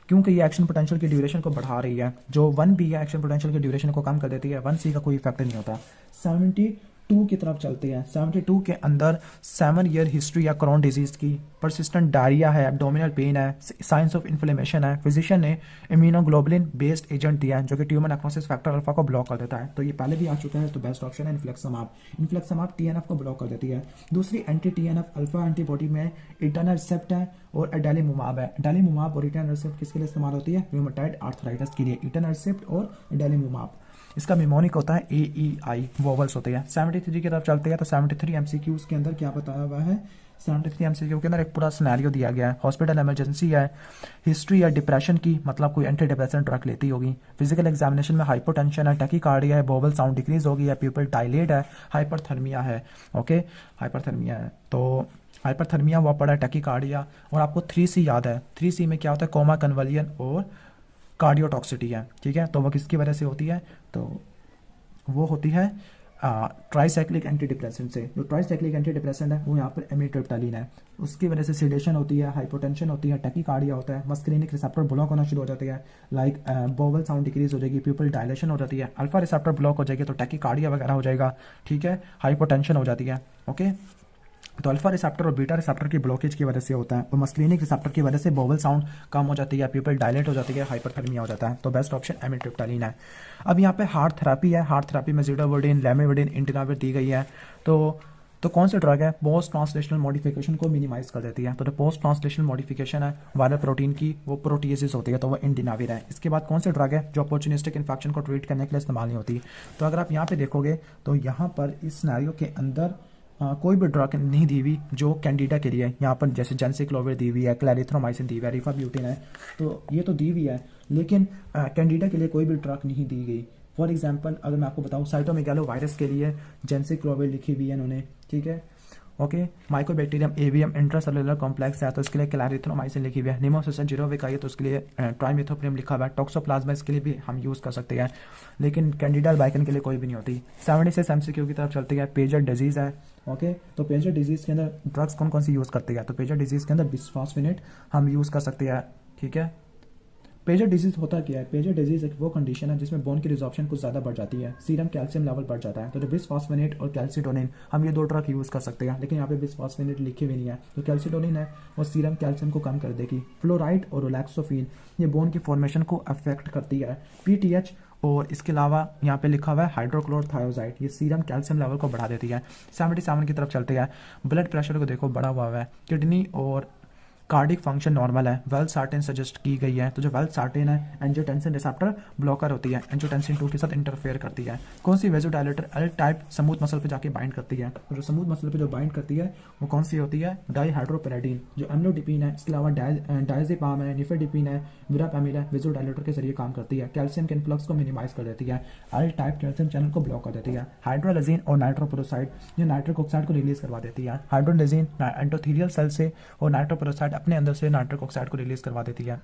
क्योंकि ये एक्शन पोटेंशियल की ड्यूरेशन को बढ़ा रही है। जो 1B है एक्शन पोटेंशियल की ड्यूरेशन को कम कर देती है, 1C का कोई इफेक्ट नहीं होता। 72 की तरफ चलते हैं। 72 के अंदर 7 ईयर हिस्ट्री या क्रोन डिजीज की, परसिस्टेंट डायरिया है, एब्डोमिनल पेन है, साइंस ऑफ इन्फ्लेमेशन है, फिजिशियन ने इम्यूनोग्लोबुलिन बेस्ड एजेंट दिया है जो कि ट्यूमर नेक्रोसिस फैक्टर अल्फा को ब्लॉक कर देता है, तो ये पहले भी आ चुका है, तो बेस्ट ऑप्शन है इन्फ्लेक्सामाब। इन्फ्लेक्सामाब TNF को ब्लॉक कर देती है। दूसरी एंटी TNF अल्फा एंटीबॉडी में इटानरसेप्ट है और एडेलिमुमाब है। एडेलिमुमाब और इटानरसेप्ट किसके लिए इस्तेमाल होती है, रूमेटॉइड आर्थराइटिस के लिए, इटानरसेप्ट और एडेलिमुमाब। इसका मिमोनिक होता है AEI, वोवल्स होते हैं। 73 की तरफ चलते हैं। तो 73 MCQs के अंदर क्या बताया हुआ है, 73 MCQ के अंदर एक पूरा सिनेरियो दिया गया है। हॉस्पिटल इमरजेंसी है, हिस्ट्री है डिप्रेशन की, मतलब कोई एंटी डिप्रेसेंट ड्रग लेती होगी, फिजिकल एग्जामिनेशन में हाइपोटेंशन है, टैकीकार्डिया है, बोवल साउंड डिक्रीज होगी है, प्यूपिल डायलेट है, हाइपरथर्मिया है, ओके, हाइपरथर्मिया है। तो हाइपरथर्मिया हुआ पड़ा है, टैकीकार्डिया, और आपको 3C याद है। 3C में क्या होता है, कोमा, कन्वलियन और कार्डियोटॉक्सिटी है, ठीक है। तो वो किसकी वजह से होती है, तो वो होती है ट्राइसाइक्लिक एंटी डिप्रेसेंट से। जो ट्राइसाइक्लिक एंटी डिप्रेसेंट है वो यहाँ पर एमिट्रिप्टालिन है, उसकी वजह से सिडेशन होती है, हाइपोटेंशन होती है, टैकीकार्डिया होता है, मस्कुलिनिक रिसेप्टर ब्लॉक होना शुरू हो जाती है, लाइक बोवल साउंड डिक्रीज हो जाएगी, प्यूपिल डायलेशन हो जाती है, अल्फा रिसेप्टर ब्लॉक हो जाएगी तो टैकीकार्डिया वगैरह हो जाएगा, ठीक है, हाइपोटेंशन हो जाती है, ओके। तो अल्फा रिसेप्टर और बीटा रिसेप्टर की ब्लॉकेज की वजह से होता है, और मस्क्लिनिक रिसेप्टर की वजह से बोवल साउंड कम हो जाती है, पीपल डायलेट हो जाती है, हाइपरथर्मिया हो जाता है। तो बेस्ट ऑप्शन एमिट्रिप्टालिन है। अब यहाँ पे हार्ट थेरापी है, हार्ट थेरापी में ज़िडावोडिन, लैमिवोडिन, इंटेनाविर दी गई है। तो कौन सा ड्रग है, पोस्ट ट्रांसलेशनल मॉडिफिकेशन को मिनिमाइज कर देती है। तो जो पोस्ट ट्रांसलेशनल मॉडिफिकेशन है वायरल प्रोटीन की, वो प्रोटीएसिस होती है, तो वो इंटेनाविर है। इसके बाद कौन सा ड्रग है जो अपॉर्चुनिस्टिक इन्फेक्शन को ट्रीट करने के लिए इस्तेमाल नहीं होती। तो अगर आप यहाँ पे देखोगे तो यहाँ पर इस सिनेरियो के अंदर कोई भी ड्रग नहीं दी हुई जो कैंडिडा के लिए है। यहाँ पर जैसे जेंसिक्लोविर दी हुई है, क्लैरिथ्रोमाइसिन दी हुई है, रिफाब्यूटिन है, तो ये तो दी हुई है, लेकिन कैंडिडा के लिए कोई भी ड्रग नहीं दी गई। फॉर एग्जांपल अगर मैं आपको बताऊँ, साइटोमेगालो वायरस के लिए जेंसिक्लोविर लिखी हुई है इन्होंने, ठीक है, okay. Mycobacterium avium intracellular complex है, तो इसके लिए क्लैरिथ्रोमाइसिन लिखी हुई है। निमोसिसन जीरोविक आई है, तो उसके लिए ट्राइमेथोप्रिम लिखा हुआ है। टॉक्सोप्लाज्मा इसके लिए भी हम यूज़ कर सकते हैं, लेकिन कैंडिडा बाइकन के लिए कोई भी नहीं होती। 76 MCQ की तरफ चलती है। पेजर डिजीज़ है, ओके। तो पेजर डिजीज़ के अंदर ड्रग्स कौन कौन सी यूज़ करती है, तो पेजर डिजीज़ के अंदर बिस्फॉस्फेनेट हम यूज़ कर सकते हैं, ठीक है। पेजर डिजीज होता क्या है, पेजर डिजीज एक वो कंडीशन है जिसमें बोन की रिजॉर्प्शन कुछ ज़्यादा बढ़ जाती है, सीरम कैल्शियम लेवल बढ़ जाता है। तो बिस्फॉस्फेनेट और कैल्सिटोनिन हम ये दो ड्रग यूज़ कर सकते हैं, लेकिन यहाँ पे बिस्फॉस्फेनेट लिखे हुए नहीं है। तो कैल्सिटोनिन है वो सीरम कैल्शियम को कम कर देगी। फ्लोराइड और रिलैक्सोफिन ये बोन की फॉर्मेशन को अफेक्ट करती है। पीटीएच और इसके अलावा यहाँ पे लिखा हुआ है हाइड्रोक्लोरथायोजाइड, ये सीरम कैल्शियम लेवल को बढ़ा देती है। 77 की तरफ चलते हैं। ब्लड प्रेशर को देखो बढ़ा हुआ है। किडनी और कार्डिक फंक्शन नॉर्मल है। वेल्सार्टेन सजेस्ट की गई है। तो जो वेल्सार्टेन है एंजियोटेंसिन रिसेप्टर ब्लॉकर होती है, एंजियोटेंसिन 2 के साथ इंटरफेयर करती है। कौन सी वेजोडायलेटर एल टाइप स्मूथ मसल पे जाके बाइंड करती है। तो जो स्मूथ मसल पे जो बाइंड करती है वो कौन सी होती है, डाईहाइड्रोपेराडीन। जो एम्लोडिपिन है, इसके अलावा डायजेपाम है, निफेडिपिन है, विरापेमिल है, वेजोडायलेटर के जरिए काम करती है। कैल्शियम के इन्फ्लक्स को मिनिमाइज कर देती है। एल टाइप कैल्शियम चैनल को ब्लॉक कर देती है। हाइड्रोलेजिन और नाइट्रोपेरोक्साइड ये नाइट्रिक ऑक्साइड को रिलीज करवा देती है। हाइड्रोलेजिन एंडोथेलियल सेल से और नाइट्रोपेरोक्साइड अपने अंदर से नाइट्रिक ऑक्साइड को रिलीज करवा देती है,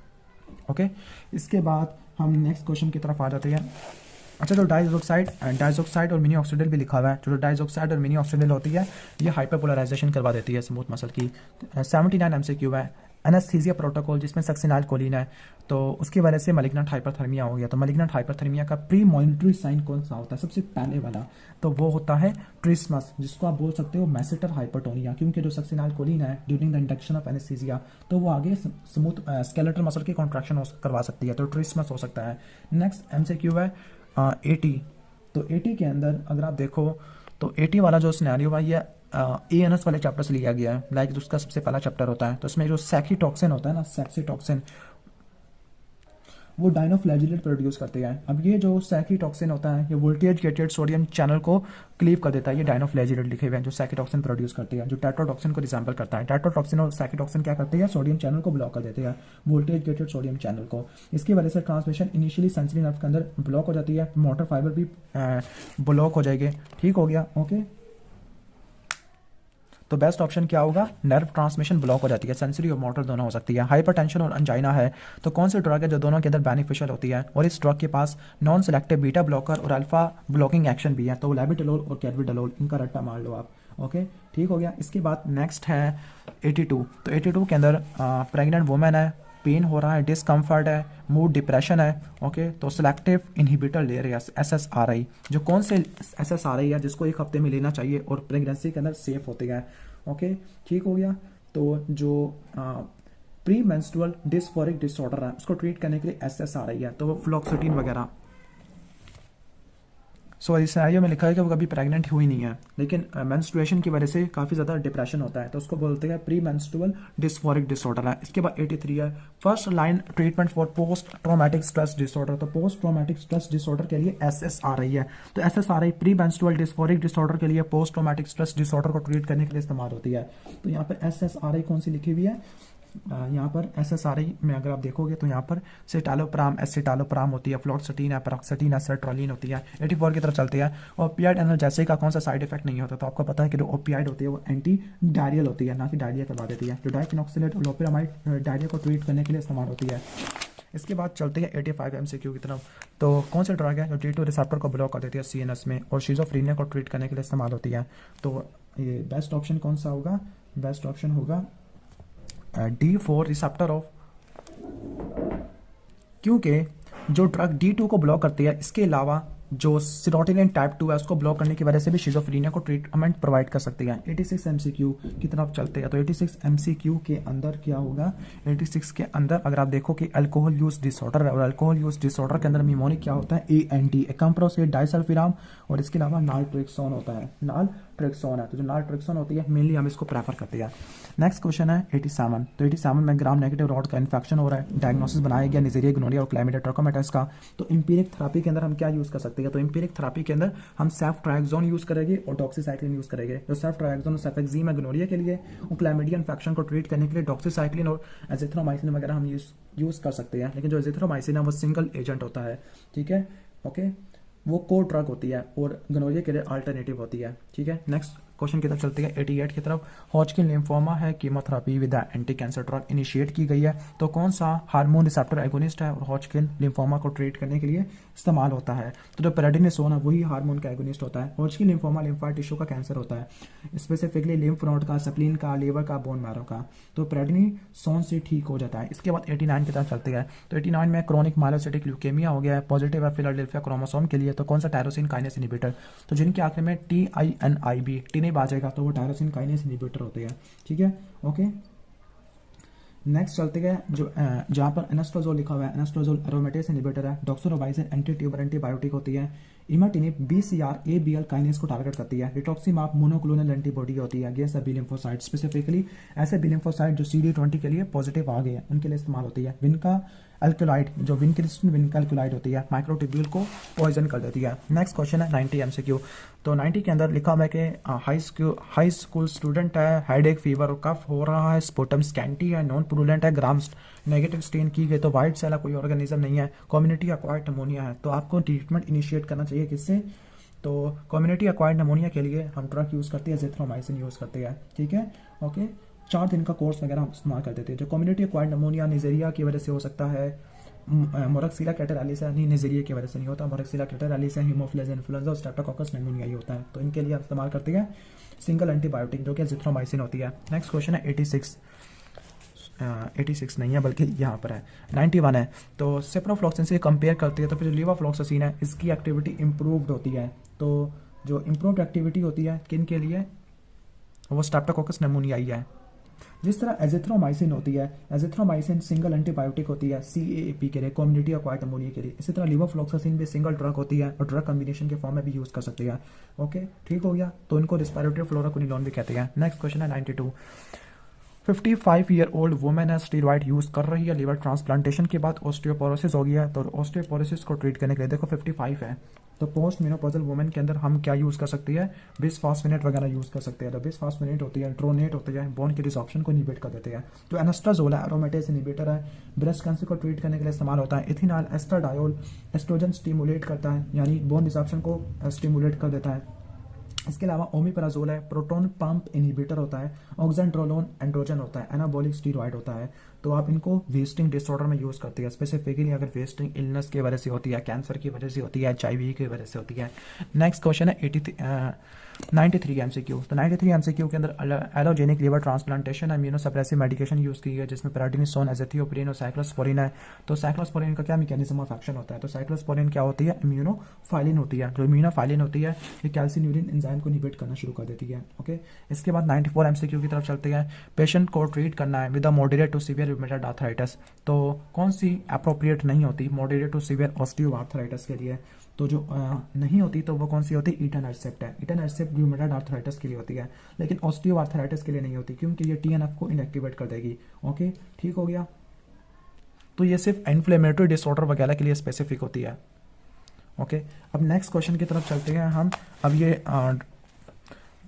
ओके। इसके बाद हम नेक्स्ट क्वेश्चन की तरफ आ जाते हैं। अच्छा, तो डाइजोक्साइड और मिनी ऑक्सीडेल भी लिखा हुआ है। जो डाइजोक्साइड और मिनी ऑक्सीडेल होती है ये हाइपरपोलराइजेशन करवा देती है स्मूथ मसल की। 79 MCQ है। एनेस्थीसिया प्रोटोकॉल जिसमें सक्सिनाइल कोलिन है, तो उसकी वजह से मैलिग्नेंट हाइपरथर्मिया हो गया। तो मैलिग्नेंट हाइपरथर्मिया का प्री मॉनिटरी साइन कौन सा होता है, सबसे पहले वाला, तो वो होता है ट्रिस्मस, जिसको आप बोल सकते हो मैसेटर हाइपरटोनिया, क्योंकि जो सक्सिनाइल कोलिन है during the induction of anaesthesia तो वो आगे स्मूथ स्केलेटल मसल की कॉन्ट्रैक्शन करवा सकती है, तो ट्रिस्मस हो सकता है। नेक्स्ट MCQ है 80। तो 80 के अंदर अगर आप देखो तो 80 वाला जो सिनेरियो है ये ANS वाले चैप्टर से लिया गया है। लाइक उसका सबसे पहला चैप्टर होता है, तो इसमें जो सेक्सीटॉक्सिन होता है ना, सेक्सीटॉक्सिन वो डाइनोफ्लैजिलेट प्रोड्यूस करते हैं। अब ये जो सेक्सीटॉक्सिन होता है ये वोल्टेज गेटेड सोडियम चैनल को क्लीव कर देता है। ये डाइनोफ्लैजिलेट लिखे हुए हैं जो सेक्सीटॉक्सिन प्रोड्यूस करते हैं, जो टेट्रोटॉक्सिन को रिसेंबल करता है। टेट्रोटॉक्सिन और सेक्सीटॉक्सिन क्या करते हैं, सोडियम चैनल को ब्लॉक कर देते हैं, वोल्टेज गेटेड सोडियम चैनल को। इसकी वजह से ट्रांसमिशन इनिशियली सेंसरी नर्व के अंदर ब्लॉक हो जाती है, मोटर फाइबर भी ब्लॉक हो जाएंगे, ठीक हो गया, ओके। तो बेस्ट ऑप्शन क्या होगा, नर्व ट्रांसमिशन ब्लॉक हो जाती है, सेंसरी और मोटर दोनों हो सकती है। हाइपरटेंशन और अंजाइना है, तो कौन सी ड्रग है जो दोनों के अंदर बेनिफिशियल होती है, और इस ड्रग के पास नॉन सेलेक्टिव बीटा ब्लॉकर और अल्फा ब्लॉकिंग एक्शन भी है, तो लैबिटोलोल और कैरबिडोलोल, इनका रट्टा मार लो आप, ओके, ठीक हो गया। इसके बाद नेक्स्ट है 82। तो 82 के अंदर प्रेग्नेंट वुमेन है, पेन हो रहा है, डिस्कम्फर्ट है, मूड डिप्रेशन है, ओके। तो सिलेक्टिव इनहिबिटर ले रहे हैं SSRI, जो कौन से SSRI है जिसको एक हफ्ते में लेना चाहिए और प्रेगनेंसी के अंदर सेफ होते हैं, ओके, ठीक हो गया। तो जो प्री मेंस्ट्रुअल डिस्फोरिक डिसऑर्डर है उसको ट्रीट करने के लिए SSRI है, तो वो फ्लॉक्सिटिन वगैरह। सो इस सिनेरियो में लिखा है कि वो कभी प्रेग्नेंट हुई नहीं है, लेकिन मेंस्ट्रुएशन की वजह से काफ़ी ज़्यादा डिप्रेशन होता है, तो उसको बोलते हैं प्री मेंस्ट्रुअल डिस्फोरिक डिसऑर्डर है। इसके बाद 83 है, first line treatment for post traumatic stress disorder. तो पोस्ट ट्रॉमेटिक स्ट्रेस डिसऑर्डर के लिए SSRI है। तो SSRI pre menstrual dysphoric disorder के लिए, पोस्ट ट्रॉमेटिक स्ट्रेस डिसऑर्डर को ट्रीट करने के लिए इस्तेमाल होती है। तो यहाँ पर SSRI कौन सी लिखी हुई है, यहाँ पर SSRI में अगर आप देखोगे तो यहाँ पर सिटालोप्राम, एसिटालोप्राम होती है, फ्लोक्सिटिन है, पैराक्सिटिन है, सर्ट्रोलिन होती है। 84 की तरफ चलते हैं। ओपियाइड एनाल्जेसिक का कौन सा साइड इफेक्ट नहीं होता, तो आपको पता है कि जो ओपियाइड होती है वो एंटी डायरियल होती है, ना कि डायरिया करवा देती है। जो डाइफिनॉक्सिलेट और लोपिरामाइड डायरिया को ट्रीट करने के लिए इस्तेमाल होती है। इसके बाद चलते हैं 85 MCQ की तरफ। तो कौन सा ड्रग है जो T2 रिसेप्टर को ब्लॉक कर देती है CNS में और शिज़ोफ्रेनिया को ट्रीट करने के लिए इस्तेमाल होती है। तो ये बेस्ट ऑप्शन कौन सा होगा, बेस्ट ऑप्शन होगा D4 रिसेप्टर ऑफ, क्योंकि जो ड्रग D2 को ब्लॉक करती है इसके अलावा जो सीरोटिनिन टाइप 2 है उसको ब्लॉक करने की वजह से भी शिजोफ्रेनिया को ट्रीटमेंट प्रोवाइड कर सकती है। 86 एमसीक्यू की तरफ चलते हैं। तो 86 एमसीक्यू के अंदर क्या होगा, 86 के अंदर अगर आप देखो कि अल्कोहल यूज डिसऑर्डर है, और अल्कोहल यूज डिसऑर्डर के अंदर निमोनिक क्या होता है, AND एकम्प्रोसेट डाइसल्फिराम, और इसके अलावा नालट्रेक्सोन होता है, नालट्रेक्सोन है। तो जो नालट्रेक्सोन होती है मेनली हम इसको प्रेफर करते हैं। नेक्स्ट क्वेश्चन है 87। तो 87 में ग्राम नेगेटिव रॉड का इन्फेक्शन हो रहा है, डायग्नोसिस बनाया गया निजेरिया, गोनोरिया और क्लाइमेटा ट्रकोमेटाइस का। तो एम्पिरिक थेरेपी के अंदर हम क्या यूज कर सकते हैं, तो एम्पिरिक थेरेपी के अंदर हम सेफ्ट्राक्सोन यूज करेंगे और डॉक्सीसाइक्लिन यूज करेंगे। तो सेफ्ट्राक्सोन सेफेक्सिम है गोनोरिया के लिए, और क्लाइमेडिया इन्फेक्शन को ट्रीट करने के लिए डॉक्सीसाइक्लिन और एजिथ्रोमाइसिन वगैरह हम यूज कर सकते हैं। लेकिन जो एजिथ्रोमाइसिन है वो सिंगल एजेंट होता है, ठीक है, ओके, वो को ड्रग होती है और गोनोरिया के लिए अल्टरनेटिव होती है, ठीक है। नेक्स्ट क्वेश्चन की तरफ चलते हैं 88 की तरफ। हॉजकिन लिम्फोमा है, chemotherapy with anti cancer drug initiate की गई है। तो कौन सा हार्मोन रिसेप्टर एगोनिस्ट है और हॉजकिन लिम्फोमा को ट्रीट करने के लिए इस्तेमाल होता है, तो जो प्रेडनिसोन है वही हार्मोन का एगोनिस्ट होता है। हॉजकिन लिम्फोमा लिम्फोइड टिश्यू का कैंसर होता है, स्पेसिफिकली लिम्फ नोड का, स्प्लीन का, लीवर का, बोन मैरो का। तो प्रेडनिसोन से ठीक हो जाता है। इसके बाद 89 की तरफ चलते हैं। तो 89 में क्रोनिक माइलोसाइटिक ल्यूकेमिया हो गया है, पॉजिटिव है फिलाडेल्फिया क्रोमोसोम के लिए। तो कौन सा, टायरोसिन काइनेस इनहिबिटर। तो जिनके आखिर में TINIB टी नहीं बाजेगा तो वो टायरोसिन काइनेस इनहिबिटर होते हैं, ठीक है, ओके। नेक्स्ट चलते गए जो जहाँ पर एनास्ट्रोजोल लिखा हुआ है, एनास्ट्रोजोल एरोमेटेस इनहिबिटर है। डॉक्सोरोबाइसिन एंटी ट्यूबर एंटीबायोटिक होती है। इमाटिनिब BCR-ABL काइनेस को टारगेट करती है। रिटॉक्सीमाब मोनोक्लोनल एंटीबॉडी होती है अगेंस्ट बी लिम्फोसाइट, स्पेसिफिकली ऐसे बी लिम्फोसाइट जो CD20 के लिए पॉजिटिव आ गए हैं उनके लिए इस्तेमाल होती है। विनका एल्कुलाइड, जो विनक्रिस्टिन विनका एल्कुलाइड होती है, माइक्रोट्यूब्यूल को पॉइजन कर देती है। नेक्स्ट क्वेश्चन है 90 MCQ। तो 90 के अंदर लिखा हुआ है कि हाई स्कूल स्टूडेंट है, हेडेक, फीवर और कफ हो रहा है, स्पोटम स्कैंटी है, नॉन पुरुलेंट है, ग्राम्स नेगेटिव स्टेन की गई, तो वाइट सेल कोई ऑर्गेनिज्म नहीं है, कम्युनिटी एक्वायर्ड निमोनिया है। तो आपको ट्रीटमेंट इनिशिएट करना चाहिए किससे, तो कम्युनिटी एक्वायर्ड निमोनिया के लिए हम ड्रग यूज करते हैं, एजिथ्रोमाइसिन यूज करते हैं, ठीक है, ओके। 4 दिन का कोर्स वगैरह हम इस्तेमाल कर देते हैं। जो कम्युनिटी एक्वायर्ड निमोनिया निजेरिया की वजह से हो सकता है, मोरक्सिला कैटेरालिस है, नहीं निजेरिया की वजह से नहीं होता, मोरक्सिला कैटेरालिस है, हीमोफिलस इन्फ्लुएंजा और स्ट्रेप्टोकोकस निमोनिया ही होता है। तो इनके लिए हम इस्तेमाल करते हैं सिंगल एंटीबायोटिक जो कि एजिथ्रोमाइसिन होती है। नेक्स्ट क्वेश्चन है 86 नहीं है बल्कि यहाँ पर है 91 है। तो सेप्रोफ्लॉक्सिन से कंपेयर करती है तो फिर जो लीवाफ्लॉक्सासिन है इसकी एक्टिविटी इंप्रूव्ड होती है। तो जो इंप्रूव्ड एक्टिविटी होती है किन के लिए, वो स्ट्रेप्टोकोकस निमोनिया ही है। जिस तरह एजिथ्रोमाइसिन होती है, एजिथ्रोमाइसिन सिंगल एंटीबायोटिक होती है CAAP के लिए, कम्युनिटी एक्वायर्ड निमोनिया के लिए। इसी तरह लीवाफ्लॉक्सासिन भी सिंगल ड्रग होती है और ड्रग कॉम्बिनेशन के फॉर्म में भी यूज कर सकते हैं, ओके, ठीक हो गया। तो इनको रिस्पिरेटरी फ्लोराक्विनोलोन भी कहते हैं। नेक्स्ट क्वेश्चन है 92। 55 ईयर ओल्ड वुमेन है, स्टीरॉइड यूज कर रही है, लिवर ट्रांसप्लांटेशन के बाद ऑस्टियोपोरोसिस हो गया है। तो ऑस्टियोपोरोसिस को ट्रीट करने के लिए देखो 55 है, तो पोस्ट मेनोपॉजल वुमेन के अंदर हम क्या यूज कर सकते हैं, बिसफॉस्फेनेट वगैरह यूज कर सकते हैं। तो बिसफॉस्फेनेट होती है, ड्रोनेट होती है, बोन की डिसॉर्प्शन को इनिबिट कर देते हैं। तो एनास्ट्राजोल है, एरोमेटेस इनिबिटर है, ब्रेस्ट कैंसर को ट्रीट करने के लिए इस्तेमाल होता है। इथिनॉल एस्ट्राडायोल एस्ट्रोजन स्टिमुलेट करता है, यानी बोन डिसॉर्प्शन को स्टिमुलेट कर देता है। इसके अलावा ओमिपराजोल है, प्रोटोन पंप इनहिबिटर होता है, ऑक्जेंड्रोलोन एंड्रोजन होता है, एनाबॉलिक स्टीरॉइड होता है। तो आप इनको वेस्टिंग डिसऑर्डर में यूज करते हैं, स्पेसिफिकली अगर वेस्टिंग इलनेस की वजह से होती है, कैंसर की वजह से होती है, HIV की वजह से होती है। नेक्स्ट क्वेश्चन है 93 MCQ। तो 93 MCQ के अंदर allogenic liver transplantation immunosuppressive medication use की है जिसमें प्रेडनिसोन, एज़ेथियोप्रिन और साइक्लोस्पोरिन है। तो साइक्लोस्पोरिन का क्या मैकेनिज्म ऑफ एक्शन होता है, तो साइक्लोस्पोरिन क्या होती है, इम्यूनोफाइलिन होती है। जो इम्यूनोफाइलिन होती है ये कैल्सिन्यूरिन एंजाइम को इनहिबिट करना शुरू कर देती है, ओके। इसके बाद 94 MCQ की तरफ चलते हैं। पेशेंट को ट्रीट करना है with a moderate to severe rheumatoid arthritis. तो कौन सी अप्रोप्रिएट नहीं होती मॉडरेट टू सीवियर ऑस्टियोआर्थराइटिस के लिए, तो जो नहीं होती तो वो कौन सी होती है, इटानरसेप्ट है। इटानरसेप्ट रूमेटॉइड आर्थराइटिस के लिए होती है, लेकिन ऑस्टियोआर्थराइटिस के लिए नहीं होती क्योंकि ये TNF को इनएक्टिवेट कर देगी, ओके, ठीक हो गया। तो ये सिर्फ इन्फ्लेमेटरी डिसऑर्डर वगैरह के लिए स्पेसिफिक होती है, ओके। अब नेक्स्ट क्वेश्चन की तरफ चलते हैं हम। अब ये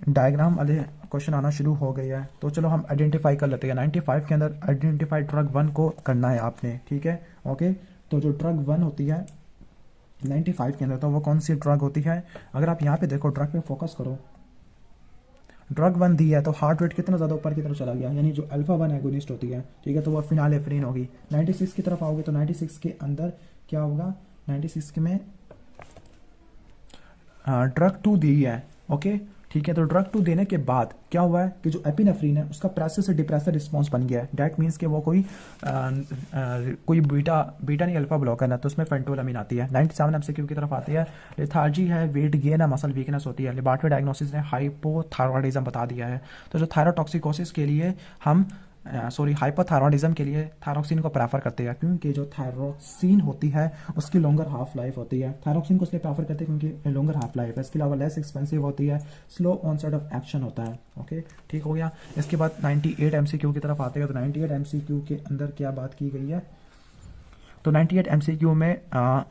डायग्राम वाले क्वेश्चन आना शुरू हो गया है, तो चलो हम आइडेंटिफाई कर लेते हैं। 95 के अंदर आइडेंटिफाई ड्रग 1 को करना है आपने, ठीक है, ओके। तो जो ड्रग 1 होती है 95 के अंदर, तो वो कौन सी ड्रग होती है, अगर आप यहाँ पे देखो ड्रग पे फोकस करो, ड्रग 1 दी है तो हार्ट रेट कितना ज़्यादा ऊपर की तरफ चला गया, यानी जो अल्फा 1 एगोनिस्ट होती है, ठीक है, तो वो फिनालेफ्रिन होगी। 96 की तरफ आओगे तो 96 के अंदर क्या होगा, 96 के में ड्रग 2 दी है, ओके, ठीक है। तो ड्रग 2 देने के बाद क्या हुआ है कि जो एपिनेफ्रीन है उसका प्रेसर से डिप्रेसर रिस्पॉन्स बन गया है। डैट मीन्स कि वो कोई बीटा नहीं अल्फा ब्लॉकर है, तो उसमें फेंटोलामिन आती है। 97 MCQ की तरफ आती है। लेथार्जी है, वेट गेन है, मसल वीकनेस होती है। लेबॉरेटरी डायग्नोसिस ने हाइपोथायरॉयडिज्म बता दिया है। तो जो थायरोटॉक्सिकोसिस के लिए हम हाइपोथायरॉयडिज्म के लिए थायरोक्सिन को प्रेफर करते हैं, क्योंकि जो थायरोक्सिन होती है उसकी लॉन्गर हाफ लाइफ होती है। थायरोक्सिन को इसलिए प्रेफर करते हैं क्योंकि लॉन्गर हाफ लाइफ है। इसके अलावा लेस एक्सपेंसिव होती है, स्लो ऑनसेट ऑफ एक्शन होता है। ओके, ठीक हो गया। इसके बाद 98 MCQ की तरफ आते हैं। तो 98 MCQ के अंदर क्या बात की गई है, तो 98 MCQ में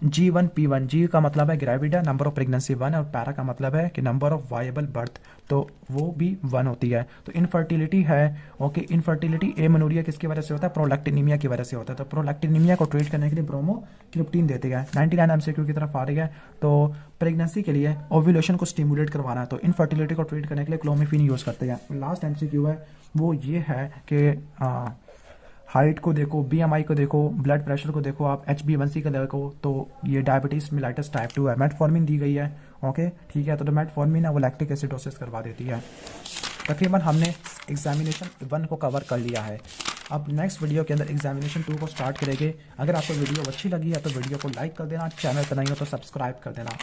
G1P1, जी का मतलब है ग्रेविडा, नंबर ऑफ प्रेगनेंसी 1, और पैरा का मतलब है कि नंबर ऑफ वायबल बर्थ, तो वो भी 1 होती है। तो इनफर्टिलिटी है, ओके, इनफर्टिलिटी एमेनोरिया किसकी वजह से होता है, प्रोलैक्टिनीमिया की वजह से होता है। तो प्रोलैक्टिनीमिया को ट्रीट करने के लिए ब्रोमोक्रिप्टीन देते हैं। 99 MCQ की तरफ आ रही है। तो प्रेगनेंसी के लिए ओव्यूलेशन को स्टिमुलेट करवाना है, तो इनफर्टिलिटी को ट्रीट करने के लिए क्लोमिफिन यूज़ करते हैं। लास्ट MCQ है वो ये है कि हाइट को देखो, BMI को देखो, ब्लड प्रेशर को देखो, आप HbA1c को देखो, तो ये डायबिटीज मिलाइटिस टाइप 2 है। मेटफॉर्मिन दी गई है। ओके, ठीक है। तो मेटफॉर्मिन है वो लैक्टिक एसिडोसिस करवा देती है। तकरीबन हमने एग्जामिनेशन 1 को कवर कर लिया है। अब नेक्स्ट वीडियो के अंदर एग्जामिनेशन 2 को स्टार्ट करेंगे। अगर आपको वीडियो अच्छी लगी है तो वीडियो को लाइक कर देना, चैनल पर नहीं हो तो सब्सक्राइब कर देना।